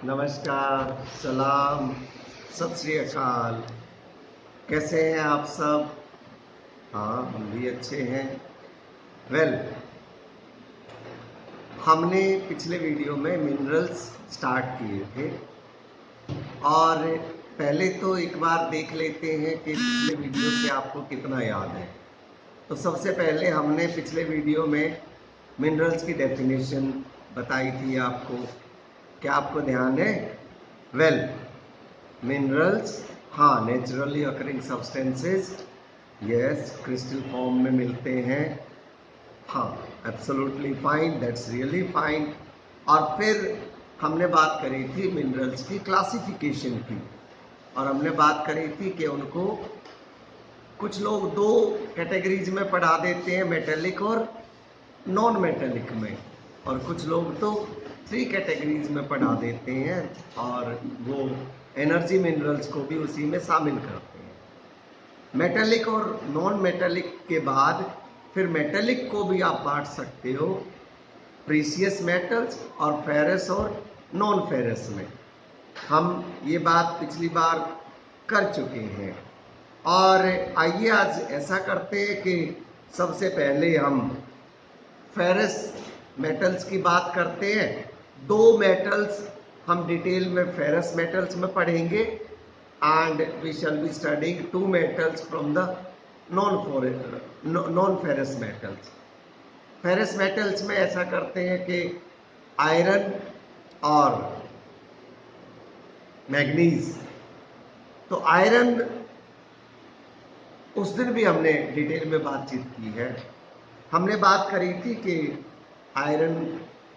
नमस्कार, सलाम, सत श्री अकाल। कैसे हैं आप सब? हाँ, हम भी अच्छे हैं। वेल, हमने पिछले वीडियो में मिनरल्स स्टार्ट किए थे और पहले तो एक बार देख लेते हैं कि पिछले वीडियो से आपको कितना याद है। तो सबसे पहले हमने पिछले वीडियो में मिनरल्स की डेफिनेशन बताई थी आपको। क्या आपको ध्यान है? वेल, मिनरल्स, हाँ, naturally occurring substances, yes, crystal form में मिलते हैं। हाँ, absolutely fine, that's really fine. और फिर हमने बात करी थी मिनरल्स की क्लासिफिकेशन की, और हमने बात करी थी कि उनको कुछ लोग दो कैटेगरीज में पढ़ा देते हैं, मेटेलिक और नॉन मेटेलिक में, और कुछ लोग तो थ्री कैटेगरीज में पढ़ा देते हैं और वो एनर्जी मिनरल्स को भी उसी में शामिल करते हैं। मेटेलिक और नॉन मेटेलिक के बाद फिर मेटेलिक को भी आप बांट सकते हो प्रीसियस मेटल्स और फेरस और नॉन फेरस में। हम ये बात पिछली बार कर चुके हैं और आइए आज ऐसा करते हैं कि सबसे पहले हम फेरस मेटल्स की बात करते हैं। दो मेटल्स हम डिटेल में फेरस मेटल्स में पढ़ेंगे and we shall be studying two metals from the non ferrous metals. Ferrous metals में ऐसा करते हैं कि आयरन और मैग्नीज। तो आयरन उस दिन भी हमने डिटेल में बातचीत की है। हमने बात करी थी कि आयरन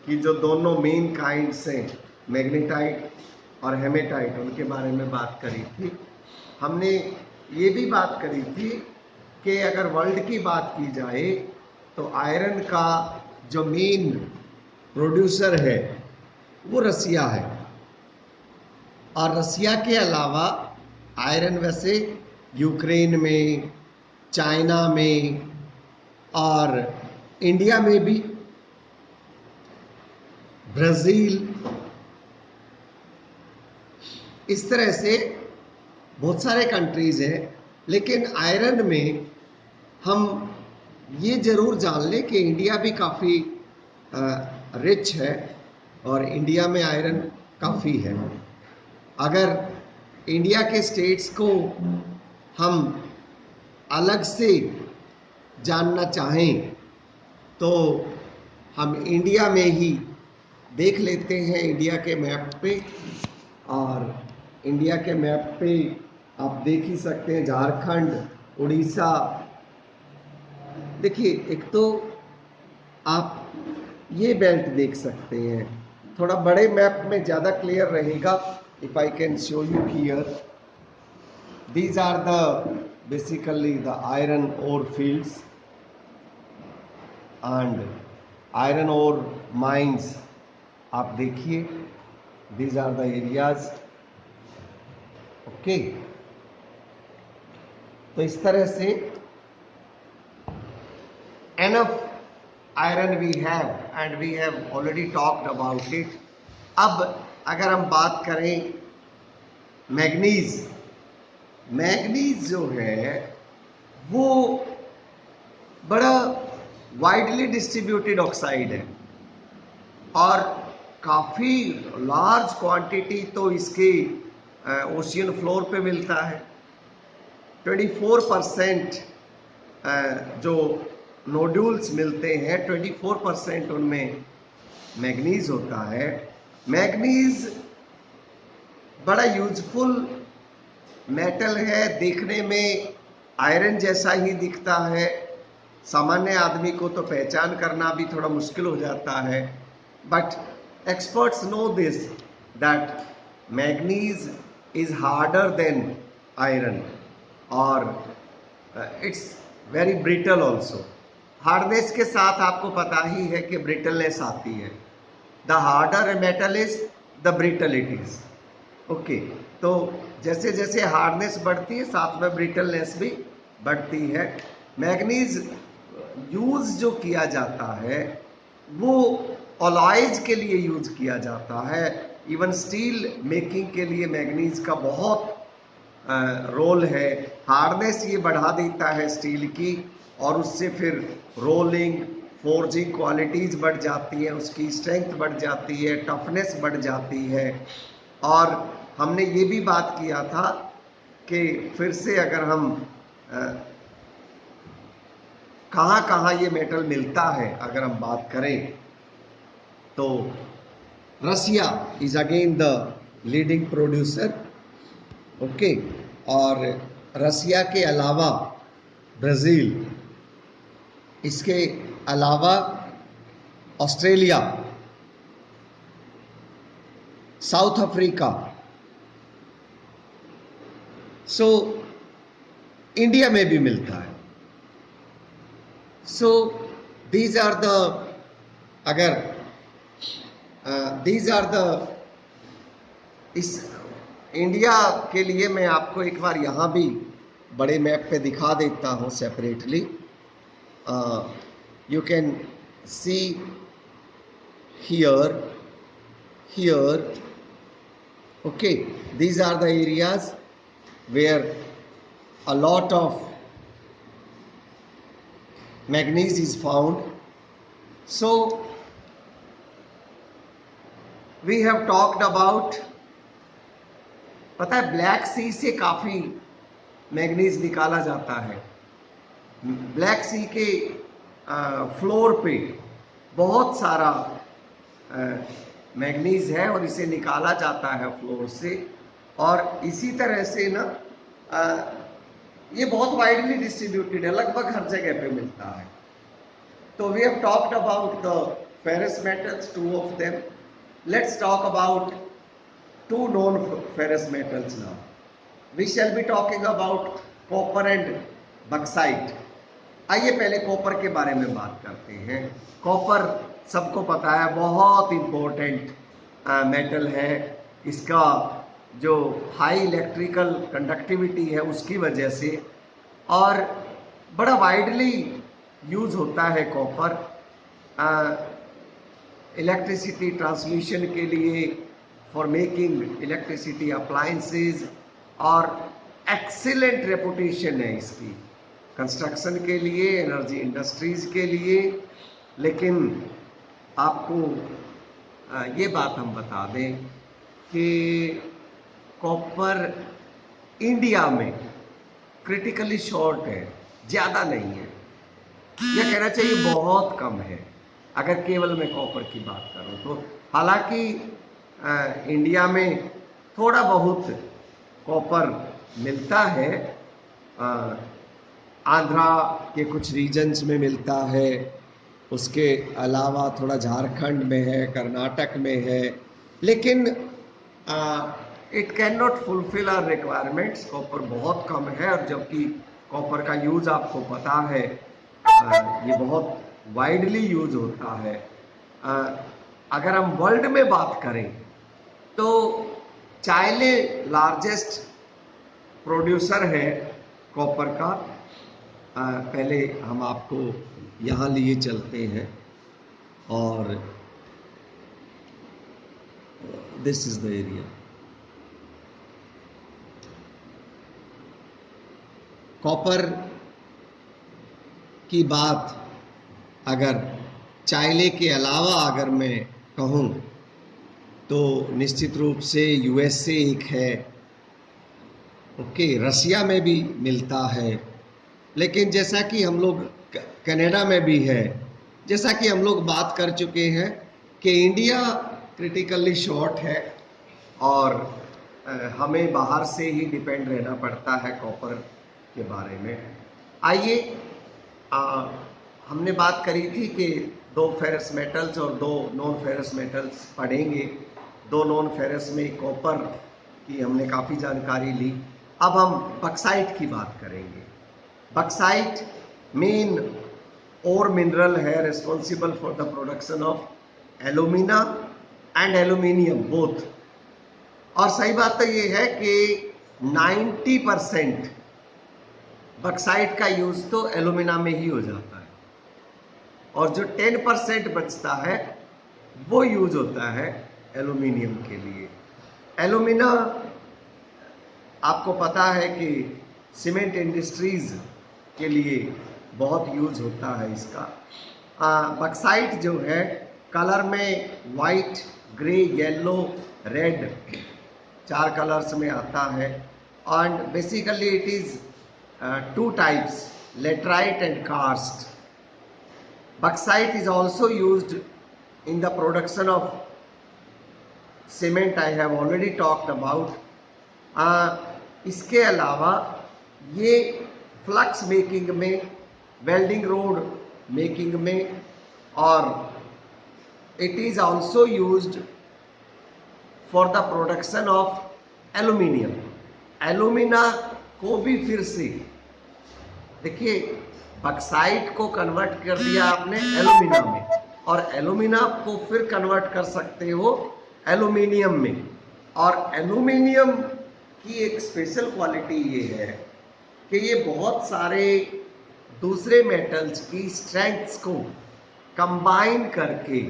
की जो दोनों मेन काइंड्स हैं, मैग्नेटाइट और हेमेटाइट, उनके बारे में बात करी थी। हमने ये भी बात करी थी कि अगर वर्ल्ड की बात की जाए तो आयरन का जो मेन प्रोड्यूसर है वो रसिया है, और रसिया के अलावा आयरन वैसे यूक्रेन में, चाइना में और इंडिया में भी, ब्राज़ील, इस तरह से बहुत सारे कंट्रीज हैं। लेकिन आयरन में हम ये जरूर जान लें कि इंडिया भी काफ़ी रिच है और इंडिया में आयरन काफ़ी है। अगर इंडिया के स्टेट्स को हम अलग से जानना चाहें तो हम इंडिया में ही देख लेते हैं, इंडिया के मैप पे। और इंडिया के मैप पे आप देख ही सकते हैं झारखंड, उड़ीसा। देखिए, एक तो आप ये बेल्ट देख सकते हैं, थोड़ा बड़े मैप में ज़्यादा क्लियर रहेगा। If I can show you here, these are the basically the iron ore fields and iron ore mines. आप देखिए, these are the areas. Okay, तो इस तरह से enough iron we have and we have already talked about it. अब अगर हम बात करें मैग्नीज, मैग्नीज जो है वो बड़ा वाइडली डिस्ट्रीब्यूटेड ऑक्साइड है और काफ़ी लार्ज क्वांटिटी तो इसके ओशियन फ्लोर पे मिलता है। 24% जो नोड्यूल्स मिलते हैं, 24% उनमें मैग्नीज होता है। मैग्नीज बड़ा यूजफुल मेटल है, देखने में आयरन जैसा ही दिखता है। सामान्य आदमी को तो पहचान करना भी थोड़ा मुश्किल हो जाता है, but experts know this that manganese is harder than iron और it's very brittle also. Hardness के साथ आपको पता ही है कि ब्रिटलनेस आती है। The harder a metal is the brittle it is. Okay, तो जैसे जैसे हार्डनेस बढ़ती है साथ में ब्रिटलनेस भी बढ़ती है। मैग्नीज यूज जो किया जाता है वो अलॉयज के लिए यूज किया जाता है, इवन स्टील मेकिंग के लिए मैग्नीज का बहुत रोल है। हार्डनेस ये बढ़ा देता है स्टील की, और उससे फिर रोलिंग फोर्जिंग क्वालिटीज बढ़ जाती है, उसकी स्ट्रेंथ बढ़ जाती है, टफनेस बढ़ जाती है। और हमने ये भी बात किया था कि फिर से अगर हम कहाँ कहाँ ये मेटल मिलता है अगर हम बात करें, तो Russia is again the leading producer, okay. और रसिया के अलावा ब्राज़ील, इसके अलावा Australia, south Africa, so India में भी मिलता है। सो दीज आर द, अगर दीज आर द, इस इंडिया के लिए मैं आपको एक बार यहाँ भी बड़े मैप पे दिखा देता हूँ separately. You can see here, okay, these are the areas where a lot of manganese is found. So we have talked about, पता है ब्लैक सी से काफी मैग्नीज निकाला जाता है। ब्लैक सी के फ्लोर पे बहुत सारा मैग्नीज है और इसे निकाला जाता है फ्लोर से। और इसी तरह से ना ये बहुत वाइडली डिस्ट्रीब्यूटेड है, लगभग हर जगह पे मिलता है। तो we have talked about the ferrous metals, two of them. Let's talk about two known ferrous metals now. We shall be talking about copper and bauxite. आइए पहले कॉपर के बारे में बात करते हैं। कॉपर सबको पता है बहुत इंपॉर्टेंट मेटल है। इसका जो हाई इलेक्ट्रिकल कंडक्टिविटी है उसकी वजह से, और बड़ा वाइडली यूज होता है कॉपर इलेक्ट्रिसिटी ट्रांसमिशन के लिए, फॉर मेकिंग इलेक्ट्रिसिटी अप्लायंसेज, और एक्सीलेंट रेपुटेशन है इसकी कंस्ट्रक्शन के लिए, एनर्जी इंडस्ट्रीज के लिए। लेकिन आपको ये बात हम बता दें कि कॉपर इंडिया में क्रिटिकली शॉर्ट है, ज़्यादा नहीं है, यह कहना चाहिए बहुत कम है अगर केवल मैं कॉपर की बात करूं तो। हालांकि इंडिया में थोड़ा बहुत कॉपर मिलता है, आंध्रा के कुछ रीजन्स में मिलता है, उसके अलावा थोड़ा झारखंड में है, कर्नाटक में है, लेकिन it can not fulfil our requirements. Copper बहुत कम है, और जबकि कॉपर का यूज आपको पता है ये बहुत वाइडली यूज होता है। अगर हम वर्ल्ड में बात करें तो चाइले लार्जेस्ट प्रोड्यूसर है कॉपर का। पहले हम आपको यहाँ लिए चलते हैं, और this is the area. Copper की बात अगर चाइले के अलावा अगर मैं कहूँ तो निश्चित रूप से यूएसए एक है, ओके, रसिया में भी मिलता है, लेकिन जैसा कि हम लोग कनाडा में भी है, जैसा कि हम लोग बात कर चुके हैं कि इंडिया क्रिटिकली शॉर्ट है और हमें बाहर से ही डिपेंड रहना पड़ता है कॉपर के बारे में। आइए हमने बात करी थी कि 2 फेरस मेटल्स और 2 नॉन फेरस मेटल्स पढ़ेंगे। 2 नॉन फेरस में कॉपर की हमने काफ़ी जानकारी ली। अब हम बक्साइट की बात करेंगे। बक्साइट मेन और मिनरल है responsible for the production of alumina and aluminium both. और सही बात तो ये है कि 90% बक्साइट का यूज तो एलुमिना में ही हो जाता है, और जो 10% बचता है वो यूज होता है एल्यूमिनियम के लिए। एल्यूमिना आपको पता है कि सीमेंट इंडस्ट्रीज के लिए बहुत यूज होता है इसका। बक्साइट जो है कलर में white, grey, yellow, red 4 colours में आता है। And basically it is 2 types, laterite and karst. Bauxite is also used in the production of cement, I have already talked about. इसके अलावा ये फ्लक्स मेकिंग में, वेल्डिंग रोड मेकिंग में, और it is also used for the production of aluminium. Alumina को भी फिर से देखिए, बक्साइट को कन्वर्ट कर दिया आपने एल्यूमिना में, और एल्यूमिना को फिर कन्वर्ट कर सकते हो एल्यूमिनियम में। और एल्यूमिनियम की एक स्पेशल क्वालिटी ये है कि ये बहुत सारे दूसरे मेटल्स की स्ट्रेंथ्स को कंबाइन करके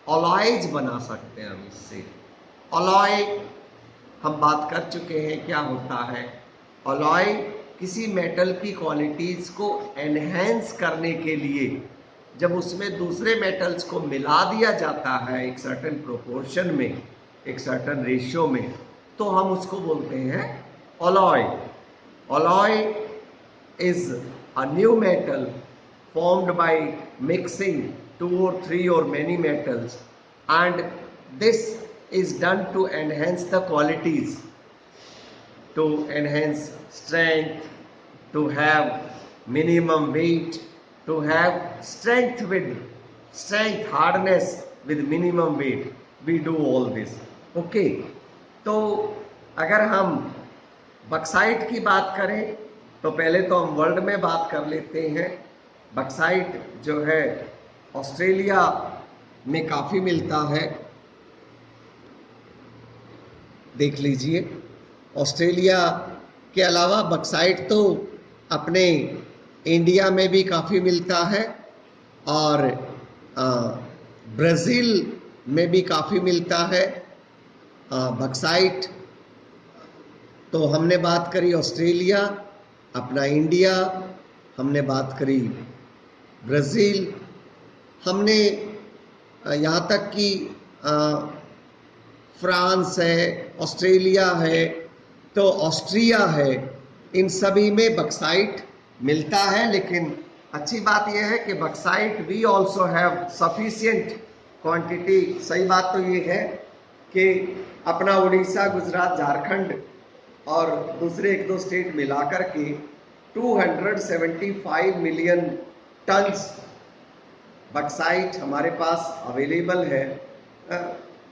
अलॉयज बना सकते हैं हम इससे। अलॉय हम बात कर चुके हैं क्या होता है। अलॉय किसी मेटल की क्वालिटीज को एनहेंस करने के लिए जब उसमें दूसरे मेटल्स को मिला दिया जाता है एक सर्टेन प्रोपोर्शन में, एक सर्टेन रेशियो में, तो हम उसको बोलते हैं alloy. Alloy is a new metal formed by mixing 2 or 3 or many metals, and this is done to enhance the qualities, to enhance strength, to have minimum weight, to have strength, hardness with minimum weight. We do all this. Okay, तो अगर हम bauxite की बात करें तो पहले तो हम वर्ल्ड में बात कर लेते हैं। बक्साइट जो है ऑस्ट्रेलिया में काफ़ी मिलता है, देख लीजिए। ऑस्ट्रेलिया के अलावा बक्साइट तो अपने इंडिया में भी काफ़ी मिलता है, और ब्राज़ील में भी काफ़ी मिलता है बक्साइट। तो हमने बात करी ऑस्ट्रेलिया, अपना इंडिया, हमने बात करी ब्राज़ील, हमने यहाँ तक कि फ्रांस है, ऑस्ट्रेलिया है, तो ऑस्ट्रिया है, इन सभी में बक्साइट मिलता है। लेकिन अच्छी बात यह है कि bauxite we also have sufficient quantity. सही बात तो ये है कि अपना उड़ीसा, गुजरात, झारखंड और दूसरे 1-2 स्टेट मिलाकर के 275 मिलियन टन्स बक्साइट हमारे पास अवेलेबल है।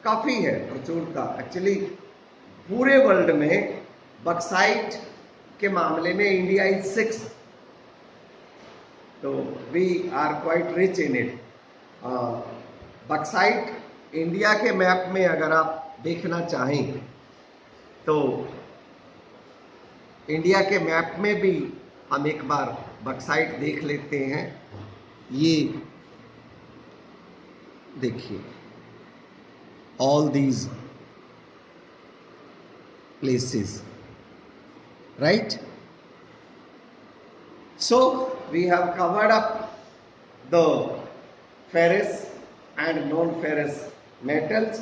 काफ़ी है प्रचुरता। एक्चुअली पूरे वर्ल्ड में बक्साइट के मामले में इंडिया इज 6th, तो we are quite rich in it. Bauxite India के मैप में अगर आप देखना चाहें तो इंडिया के मैप में भी हम एक बार बक्साइट देख लेते हैं। ये देखिए, all these places, right? So we have covered up the ferrous and non-ferrous metals.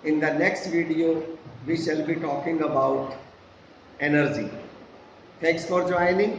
In the next video we shall be talking about energy. Thanks for joining.